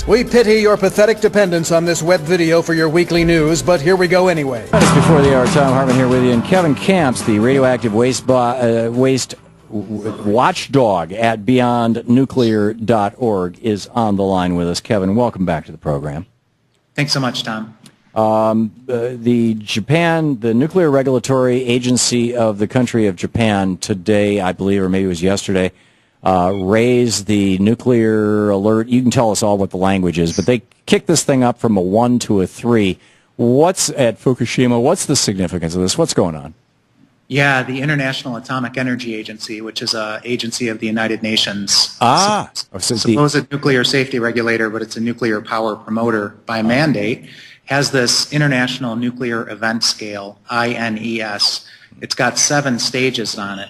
We pity your pathetic dependence on this web video for your weekly news, but here we go anyway. Just before the hour, Tom Hartman here with you, and Kevin Camps, the radioactive waste watchdog at beyondnuclear.org, is on the line with us. Kevin, welcome back to the program. Thanks so much, Tom. The Nuclear Regulatory Agency of the country of Japan today, I believe, or maybe it was yesterday, raised the nuclear alert. You can tell us all what the language is, but they kicked this thing up from a 1 to a 3. What's at Fukushima? What's the significance of this? What's going on? Yeah, the International Atomic Energy Agency, which is an agency of the United Nations. Supposed nuclear safety regulator, but it's a nuclear power promoter by mandate, has this International Nuclear Event Scale, INES. It's got 7 stages on it.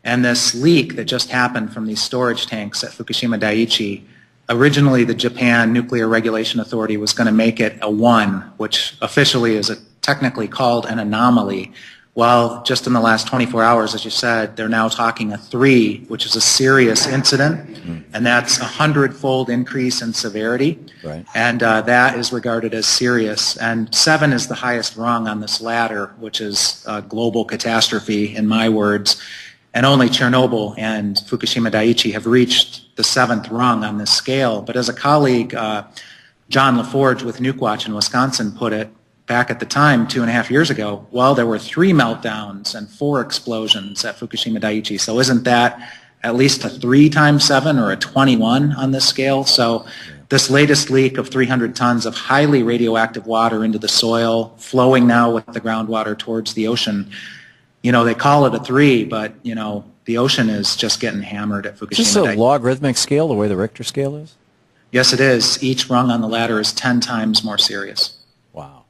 And this leak that just happened from these storage tanks at Fukushima Daiichi, originally the Japan Nuclear Regulation Authority was going to make it a 1, which officially is technically called an anomaly. Well, just in the last 24 hours, as you said, they're now talking a 3, which is a serious incident, and that's a 100-fold increase in severity, right. And that is regarded as serious. And 7 is the highest rung on this ladder, which is a global catastrophe, in my words. And only Chernobyl and Fukushima Daiichi have reached the 7th rung on this scale. But as a colleague, John LaForge with Nukewatch in Wisconsin put it, back at the time, 2.5 years ago, well, there were 3 meltdowns and 4 explosions at Fukushima Daiichi. So isn't that at least a 3 times 7 or a 21 on this scale? So this latest leak of 300 tons of highly radioactive water into the soil, flowing now with the groundwater towards the ocean, you know, they call it a 3, but, you know, the ocean is just getting hammered at Fukushima Daiichi. Is this a logarithmic scale, the way the Richter scale is? Yes, it is. Each rung on the ladder is 10 times more serious. Wow.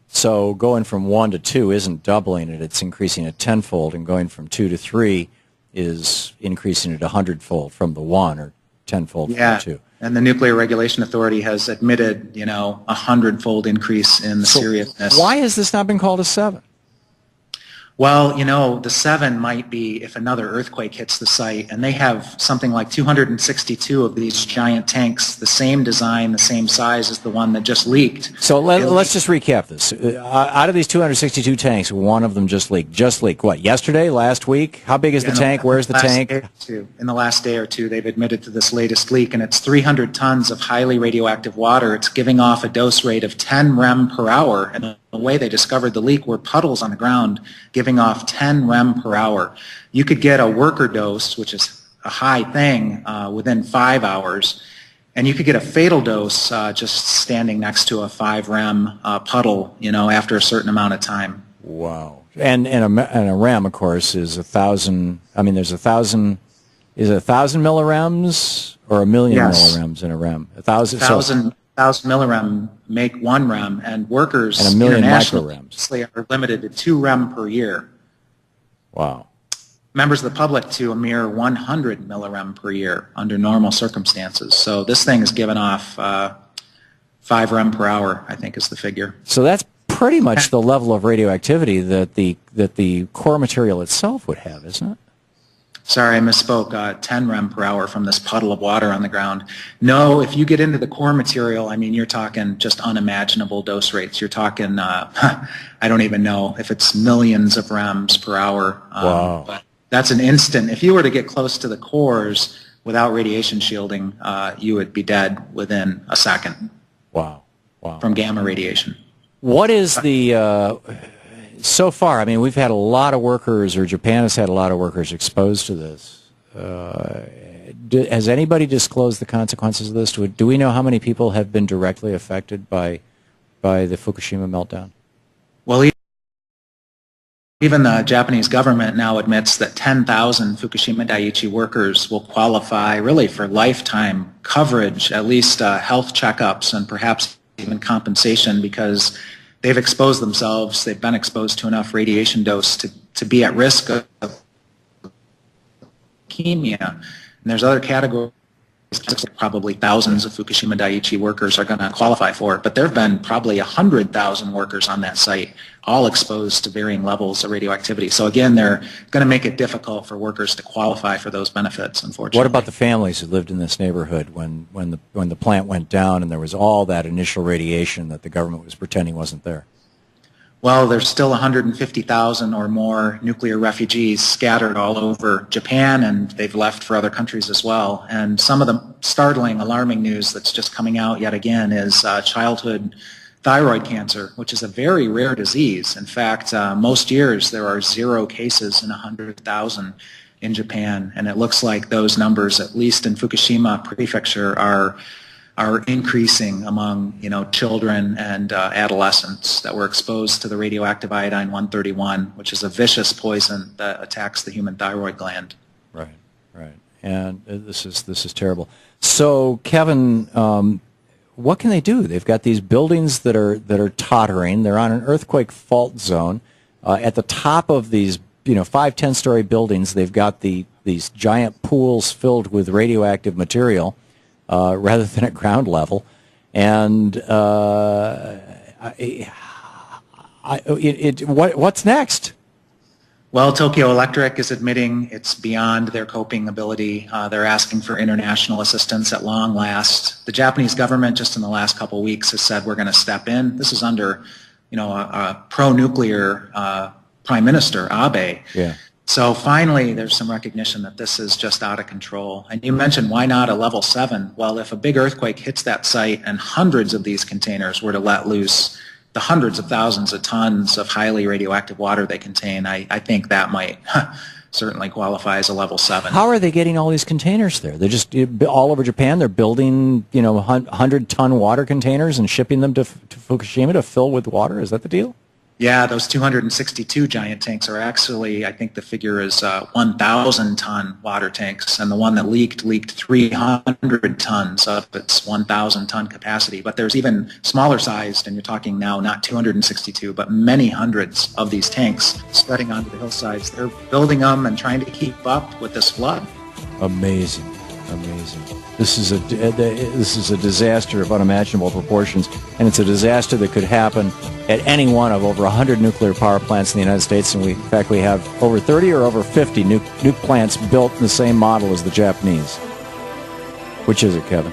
So going from 1 to 2 isn't doubling it, it's increasing it 10-fold, and going from 2 to 3 is increasing it 100-fold from the 1, or 10-fold from the 2. And the Nuclear Regulation Authority has admitted, you know, 100-fold increase in the seriousness. Why has this not been called a 7? Well, you know, the 7 might be if another earthquake hits the site, and they have something like 262 of these giant tanks, the same design, the same size as the one that just leaked. So let's just recap this. Out of these 262 tanks, one of them just leaked. Just leaked, what, yesterday, last week? How big is the tank? Where's the tank? In the last day or two, they've admitted to this latest leak, and it's 300 tons of highly radioactive water. It's giving off a dose rate of 10 rem per hour, and the way they discovered the leak were puddles on the ground giving off 10 rem per hour. You could get a worker dose, which is a high thing, within 5 hours, and you could get a fatal dose just standing next to a 5 rem puddle, you know, after a certain amount of time. Wow. And a rem, of course, is 1,000. I mean, there's 1,000. Is it 1,000 millirems or 1,000,000 millirems in a rem? 1,000. 1,000 millirem make 1 rem, and workers and 1,000,000 internationally are limited to 2 rem per year. Wow. Members of the public to a mere 100 millirem per year under normal circumstances. So this thing is giving off 5 rem per hour, I think is the figure. So that's pretty much the level of radioactivity that the core material itself would have, isn't it? Sorry, I misspoke. 10 rem per hour from this puddle of water on the ground. No, if you get into the core material, I mean, you're talking just unimaginable dose rates. You're talking, I don't even know if it's millions of rems per hour. Wow. But that's an instant. If you were to get close to the cores without radiation shielding, you would be dead within a second. Wow. Wow. From gamma radiation. What is the... So far, I mean, we've had a lot of workers, or Japan has had a lot of workers exposed to this. Has anybody disclosed the consequences of this? Do we know how many people have been directly affected by the Fukushima meltdown? Well, even the Japanese government now admits that 10,000 Fukushima Daiichi workers will qualify really for lifetime coverage, at least health checkups and perhaps even compensation, because they've exposed themselves, they've been exposed to enough radiation dose to be at risk of leukemia. And there's other categories probably thousands of Fukushima Daiichi workers are going to qualify for it, but there have been probably 100,000 workers on that site, all exposed to varying levels of radioactivity. So again, they're going to make it difficult for workers to qualify for those benefits, unfortunately. What about the families who lived in this neighborhood when the plant went down and there was all that initial radiation that the government was pretending wasn't there? Well, there's still 150,000 or more nuclear refugees scattered all over Japan, and they've left for other countries as well. And some of the startling, alarming news that's just coming out yet again is childhood thyroid cancer, which is a very rare disease. In fact, most years there are 0 cases in 100,000 in Japan, and it looks like those numbers, at least in Fukushima Prefecture, are increasing among children and adolescents that were exposed to the radioactive iodine-131, which is a vicious poison that attacks the human thyroid gland. Right, right, and this is terrible. So, Kevin, what can they do? They've got these buildings that are tottering. They're on an earthquake fault zone. At the top of these 5-10-story buildings, they've got these giant pools filled with radioactive material. Rather than at ground level, and what's next? Well, Tokyo Electric is admitting it's beyond their coping ability. They're asking for international assistance at long last. The Japanese government, just in the last couple of weeks, has said we're going to step in. This is under, a pro-nuclear Prime Minister Abe. Yeah. So finally, there's some recognition that this is just out of control. And you mentioned, why not a level 7? Well, if a big earthquake hits that site and hundreds of these containers were to let loose the hundreds of thousands of tons of highly radioactive water they contain, I think that might certainly qualify as a level 7. How are they getting all these containers there? They're just all over Japan. They're building, 100-ton water containers and shipping them to Fukushima to fill with water. Is that the deal? Yeah, those 262 giant tanks are actually, I think the figure is 1,000-ton water tanks, and the one that leaked 300 tons of its 1,000-ton capacity. But there's even smaller sized, and you're talking now not 262, but many hundreds of these tanks spreading onto the hillsides. They're building them and trying to keep up with this flood. Amazing, amazing. This is a disaster of unimaginable proportions, and it's a disaster that could happen at any one of over 100 nuclear power plants in the United States, and in fact we have over 30 or over 50 nuke plants built in the same model as the Japanese. Which is it, Kevin?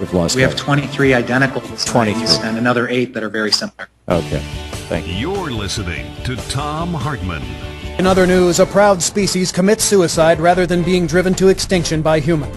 We've lost. We have 23 identical designs and another 8 that are very similar. Okay, thank you. You're listening to Thom Hartmann. In other news, a proud species commits suicide rather than being driven to extinction by humans.